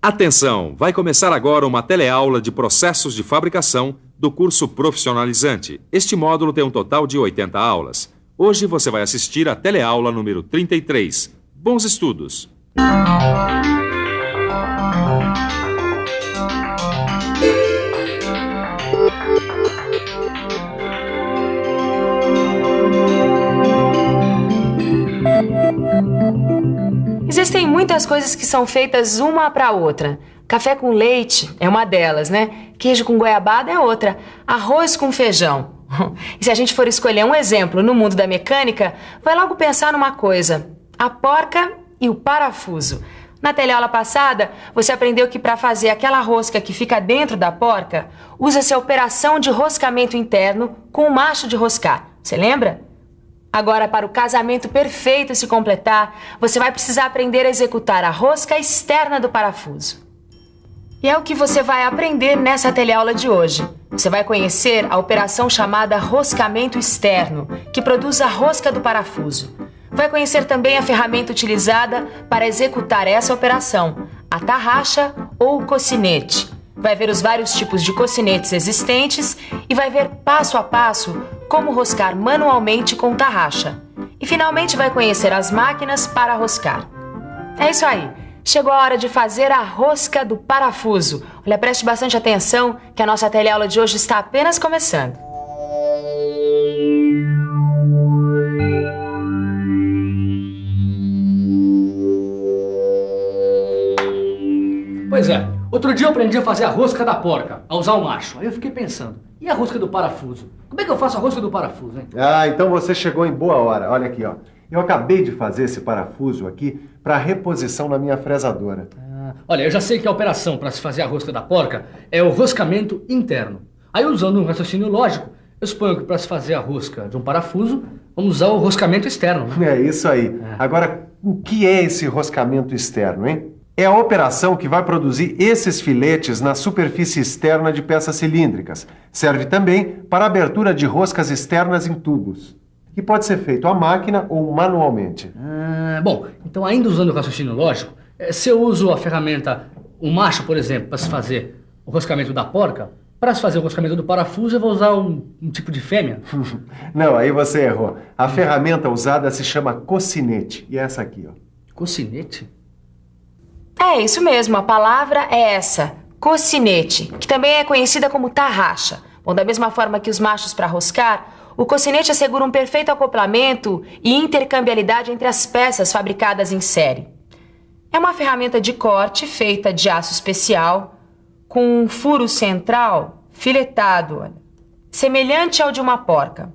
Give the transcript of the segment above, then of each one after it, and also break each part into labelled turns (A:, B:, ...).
A: Atenção! Vai começar agora uma teleaula de processos de fabricação do curso profissionalizante. Este módulo tem um total de 80 aulas. Hoje você vai assistir a teleaula número 33. Bons estudos!
B: Existem muitas coisas que são feitas uma para a outra. Café com leite é uma delas, né? Queijo com goiabada é outra. Arroz com feijão. E se a gente for escolher um exemplo no mundo da mecânica, vai logo pensar numa coisa: a porca e o parafuso. Na teleaula passada, você aprendeu que para fazer aquela rosca que fica dentro da porca, usa-se a operação de roscamento interno com o macho de roscar. Você lembra? Agora, para o casamento perfeito se completar, você vai precisar aprender a executar a rosca externa do parafuso. E é o que você vai aprender nessa teleaula de hoje. Você vai conhecer a operação chamada roscamento externo, que produz a rosca do parafuso. Vai conhecer também a ferramenta utilizada para executar essa operação, a tarraxa ou o cocinete. Vai ver os vários tipos de cocinetes existentes e vai ver passo a passo como roscar manualmente com tarraxa. E finalmente vai conhecer as máquinas para roscar. É isso aí, chegou a hora de fazer a rosca do parafuso. Olha, preste bastante atenção que a nossa teleaula de hoje está apenas começando.
C: Pois é, outro dia eu aprendi a fazer a rosca da porca, a usar o macho. Aí eu fiquei pensando, e a rosca do parafuso? Como é que eu faço a rosca do parafuso, hein?
D: Ah, então você chegou em boa hora. Olha aqui, ó. Eu acabei de fazer esse parafuso aqui para reposição na minha fresadora.
C: Olha, eu já sei que a operação para se fazer a rosca da porca é o roscamento interno. Aí, usando um raciocínio lógico, eu suponho que para se fazer a rosca de um parafuso, vamos usar o roscamento externo, né?
D: É isso aí. Agora, o que é esse roscamento externo, hein? É a operação que vai produzir esses filetes na superfície externa de peças cilíndricas. Serve também para a abertura de roscas externas em tubos. E pode ser feito à máquina ou manualmente.
C: Bom, então ainda usando o raciocínio lógico, se eu uso a ferramenta, o macho, por exemplo, para se fazer o roscamento da porca, para se fazer o roscamento do parafuso eu vou usar um tipo de fêmea?
D: Não, aí você errou. A ferramenta usada se chama cocinete. E é essa aqui, ó.
C: Cocinete?
B: É isso mesmo, a palavra é essa, cocinete, que também é conhecida como tarraxa. Bom, da mesma forma que os machos para roscar, o cocinete assegura um perfeito acoplamento e intercambiabilidade entre as peças fabricadas em série. É uma ferramenta de corte feita de aço especial, com um furo central filetado, semelhante ao de uma porca.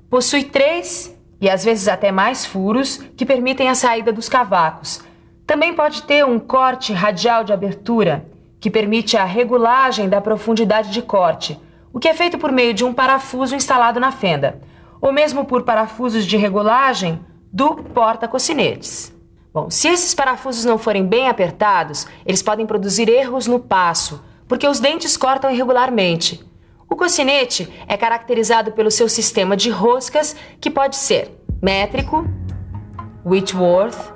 B: Possui 3 e às vezes até mais furos que permitem a saída dos cavacos. Também pode ter um corte radial de abertura, que permite a regulagem da profundidade de corte, o que é feito por meio de um parafuso instalado na fenda, ou mesmo por parafusos de regulagem do porta-cocinetes. Bom, se esses parafusos não forem bem apertados, eles podem produzir erros no passo, porque os dentes cortam irregularmente. O cocinete é caracterizado pelo seu sistema de roscas, que pode ser métrico, Whitworth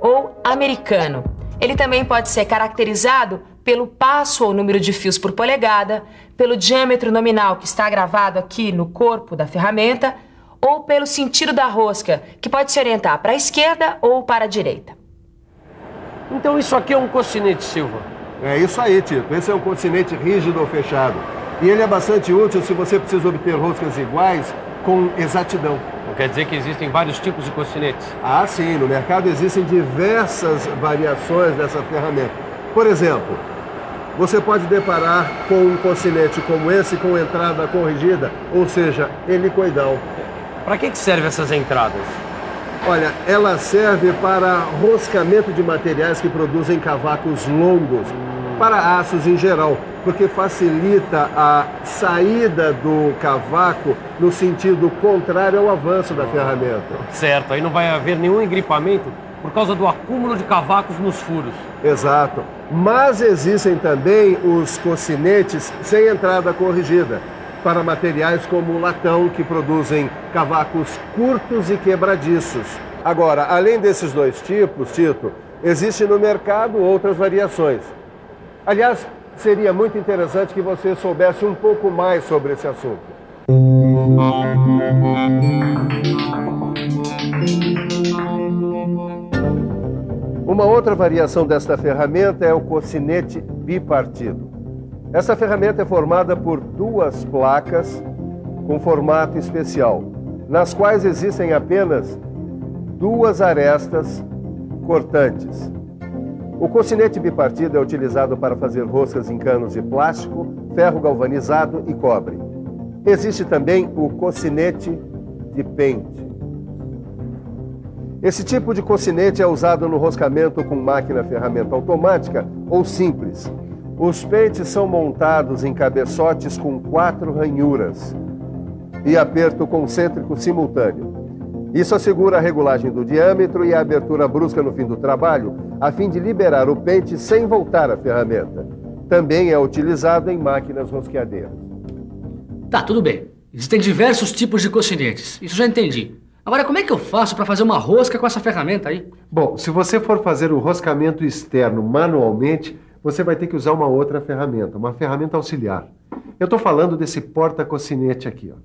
B: ou americano. Ele também pode ser caracterizado pelo passo ou número de fios por polegada, pelo diâmetro nominal que está gravado aqui no corpo da ferramenta, ou pelo sentido da rosca, que pode se orientar para a esquerda ou para a direita.
E: Então isso aqui é um cocinete, Silva?
D: É isso aí, Tito. Esse é um cocinete rígido ou fechado. E ele é bastante útil se você precisa obter roscas iguais com exatidão.
E: Não quer dizer que existem vários tipos de cocinetes?
D: Ah, sim. No mercado existem diversas variações dessa ferramenta. Por exemplo, você pode deparar com um cocinete como esse com entrada corrigida, ou seja, helicoidal.
E: Para que servem essas entradas?
D: Olha, ela serve para roscamento de materiais que produzem cavacos longos, para aços em geral, porque facilita a saída do cavaco no sentido contrário ao avanço da ferramenta.
E: Certo, aí não vai haver nenhum engripamento por causa do acúmulo de cavacos nos furos.
D: Exato. Mas existem também os cocinetes sem entrada corrigida, para materiais como latão, que produzem cavacos curtos e quebradiços. Agora, além desses dois tipos, Tito, existe no mercado outras variações. Aliás, seria muito interessante que você soubesse um pouco mais sobre esse assunto. Uma outra variação desta ferramenta é o cocinete bipartido. Essa ferramenta é formada por duas placas com formato especial, nas quais existem apenas duas arestas cortantes. O cocinete bipartido é utilizado para fazer roscas em canos de plástico, ferro galvanizado e cobre. Existe também o cocinete de pente. Esse tipo de cocinete é usado no roscamento com máquina ferramenta automática ou simples. Os pentes são montados em cabeçotes com 4 ranhuras e aperto concêntrico simultâneo. Isso assegura a regulagem do diâmetro e a abertura brusca no fim do trabalho, a fim de liberar o pente sem voltar à ferramenta. Também é utilizado em máquinas rosqueadeiras.
C: Tá, tudo bem. Existem diversos tipos de cocinetes. Isso já entendi. Agora, como é que eu faço para fazer uma rosca com essa ferramenta aí?
D: Bom, se você for fazer o roscamento externo manualmente, você vai ter que usar uma outra ferramenta, uma ferramenta auxiliar. Eu estou falando desse porta-cocinete aqui, ó.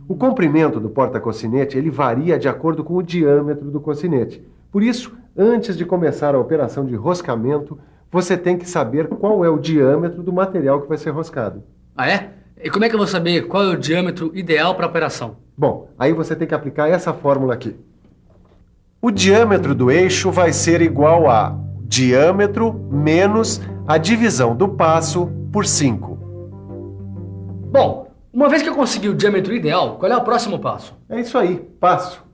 D: O comprimento do porta-cocinete, ele varia de acordo com o diâmetro do cocinete. Por isso, antes de começar a operação de roscamento, você tem que saber qual é o diâmetro do material que vai ser roscado.
C: Ah, é? E como é que eu vou saber qual é o diâmetro ideal para a operação?
D: Bom, aí você tem que aplicar essa fórmula aqui. O diâmetro do eixo vai ser igual a diâmetro menos a divisão do passo por 5.
C: Bom, uma vez que eu consegui o diâmetro ideal, qual é o próximo passo?
D: É isso aí, passo.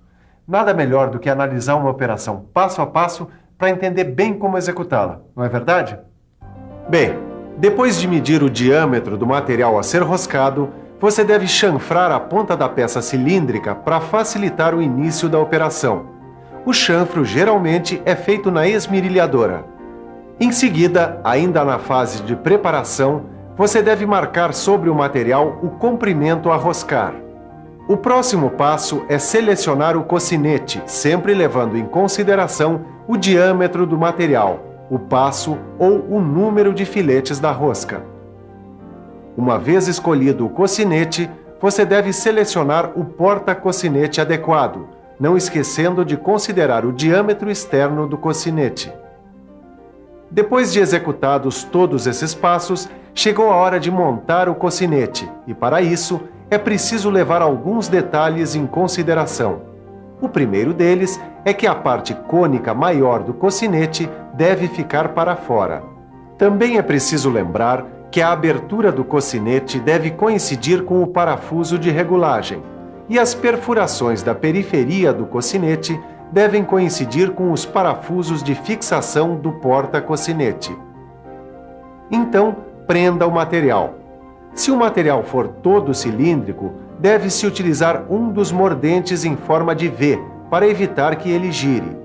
D: Nada melhor do que analisar uma operação passo a passo para entender bem como executá-la, não é verdade? Bem, depois de medir o diâmetro do material a ser roscado, você deve chanfrar a ponta da peça cilíndrica para facilitar o início da operação. O chanfro geralmente é feito na esmerilhadora. Em seguida, ainda na fase de preparação, você deve marcar sobre o material o comprimento a roscar. O próximo passo é selecionar o cocinete, sempre levando em consideração o diâmetro do material, o passo ou o número de filetes da rosca. Uma vez escolhido o cocinete, você deve selecionar o porta-cocinete adequado, não esquecendo de considerar o diâmetro externo do cocinete. Depois de executados todos esses passos, chegou a hora de montar o cocinete e, para isso, é preciso levar alguns detalhes em consideração. O primeiro deles é que a parte cônica maior do cocinete deve ficar para fora. Também é preciso lembrar que a abertura do cocinete deve coincidir com o parafuso de regulagem e as perfurações da periferia do cocinete devem coincidir com os parafusos de fixação do porta-cocinete. Então, prenda o material. Se o material for todo cilíndrico, deve-se utilizar um dos mordentes em forma de V para evitar que ele gire.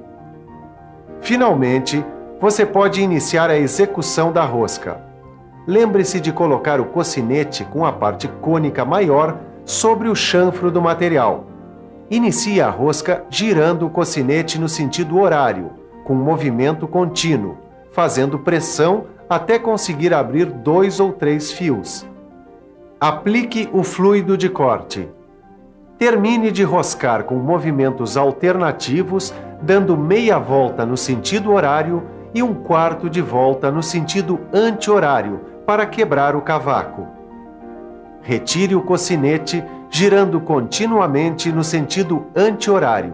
D: Finalmente, você pode iniciar a execução da rosca. Lembre-se de colocar o cocinete com a parte cônica maior sobre o chanfro do material. Inicie a rosca girando o cocinete no sentido horário, com movimento contínuo, fazendo pressão até conseguir abrir 2 ou 3 fios. Aplique o fluido de corte. Termine de roscar com movimentos alternativos, dando meia volta no sentido horário e 1/4 de volta no sentido anti-horário para quebrar o cavaco. Retire o cocinete, girando continuamente no sentido anti-horário.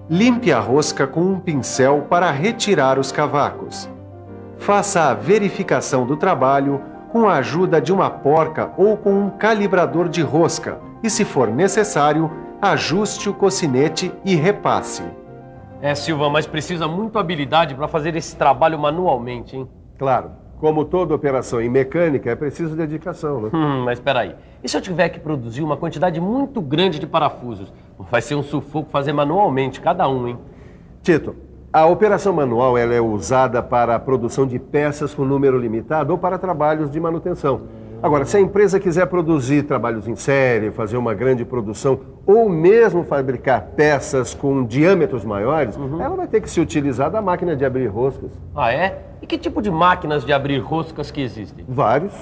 D: Limpe a rosca com um pincel para retirar os cavacos. Faça a verificação do trabalho com a ajuda de uma porca ou com um calibrador de rosca e, se for necessário, ajuste o cocinete e repasse.
E: Silva, mas precisa muito habilidade para fazer esse trabalho manualmente, hein?
D: Claro, como toda operação em mecânica, é preciso dedicação, né?
E: Mas espera aí. E se eu tiver que produzir uma quantidade muito grande de parafusos? Vai ser um sufoco fazer manualmente, cada um, hein?
D: Tito, a operação manual ela é usada para a produção de peças com número limitado ou para trabalhos de manutenção. Agora, se a empresa quiser produzir trabalhos em série, fazer uma grande produção, ou mesmo fabricar peças com diâmetros maiores, ela vai ter que se utilizar da máquina de abrir roscas.
E: Ah, é? E que tipo de máquinas de abrir roscas que existem?
D: Vários.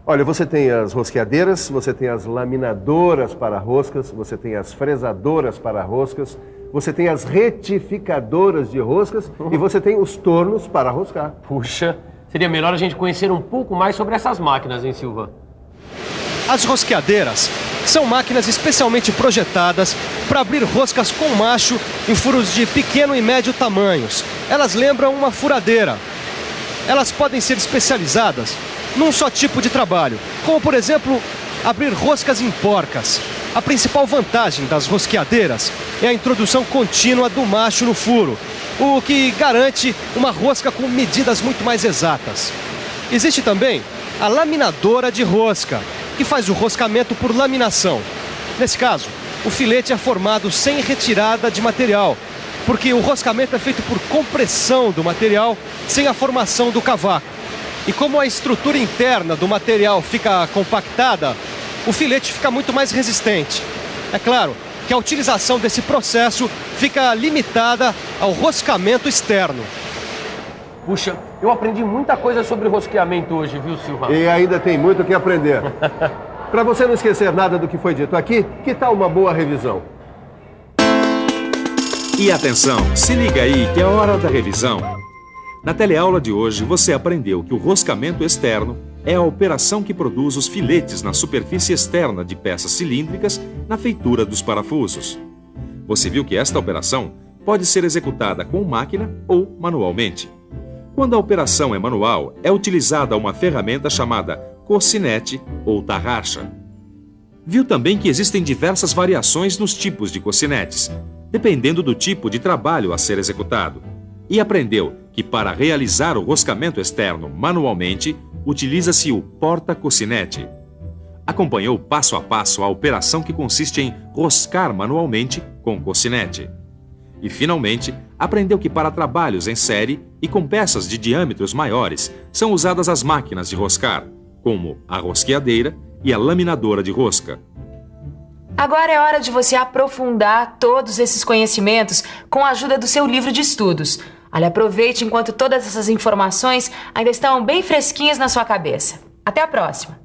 D: Olha, você tem as rosqueadeiras, você tem as laminadoras para roscas, você tem as fresadoras para roscas, você tem as retificadoras de roscas e você tem os tornos para roscar.
E: Puxa, seria melhor a gente conhecer um pouco mais sobre essas máquinas, hein, Silva?
F: As rosqueadeiras são máquinas especialmente projetadas para abrir roscas com macho em furos de pequeno e médio tamanhos. Elas lembram uma furadeira. Elas podem ser especializadas num só tipo de trabalho, como, por exemplo, abrir roscas em porcas. A principal vantagem das rosqueadeiras é a introdução contínua do macho no furo, o que garante uma rosca com medidas muito mais exatas. Existe também a laminadora de rosca, que faz o roscamento por laminação. Nesse caso, o filete é formado sem retirada de material, porque o roscamento é feito por compressão do material sem a formação do cavaco. E como a estrutura interna do material fica compactada, o filete fica muito mais resistente. É claro que a utilização desse processo fica limitada ao roscamento externo.
E: Puxa, eu aprendi muita coisa sobre rosqueamento hoje, viu, Silva?
D: E ainda tem muito o que aprender. Para você não esquecer nada do que foi dito aqui, que tal uma boa revisão?
A: E atenção, se liga aí que é hora da revisão. Na teleaula de hoje, você aprendeu que o roscamento externo é a operação que produz os filetes na superfície externa de peças cilíndricas na feitura dos parafusos. Você viu que esta operação pode ser executada com máquina ou manualmente. Quando a operação é manual, é utilizada uma ferramenta chamada cocinete ou tarraxa. Viu também que existem diversas variações nos tipos de cocinetes, dependendo do tipo de trabalho a ser executado. E aprendeu que para realizar o roscamento externo manualmente, utiliza-se o porta-cocinete. Acompanhou passo a passo a operação que consiste em roscar manualmente com cocinete. E, finalmente, aprendeu que para trabalhos em série e com peças de diâmetros maiores, são usadas as máquinas de roscar, como a rosqueadeira e a laminadora de rosca.
B: Agora é hora de você aprofundar todos esses conhecimentos com a ajuda do seu livro de estudos. Olha, aproveite enquanto todas essas informações ainda estão bem fresquinhas na sua cabeça. Até a próxima!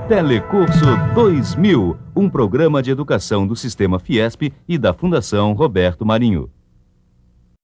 G: Telecurso 2000, um programa de educação do Sistema Fiesp e da Fundação Roberto Marinho.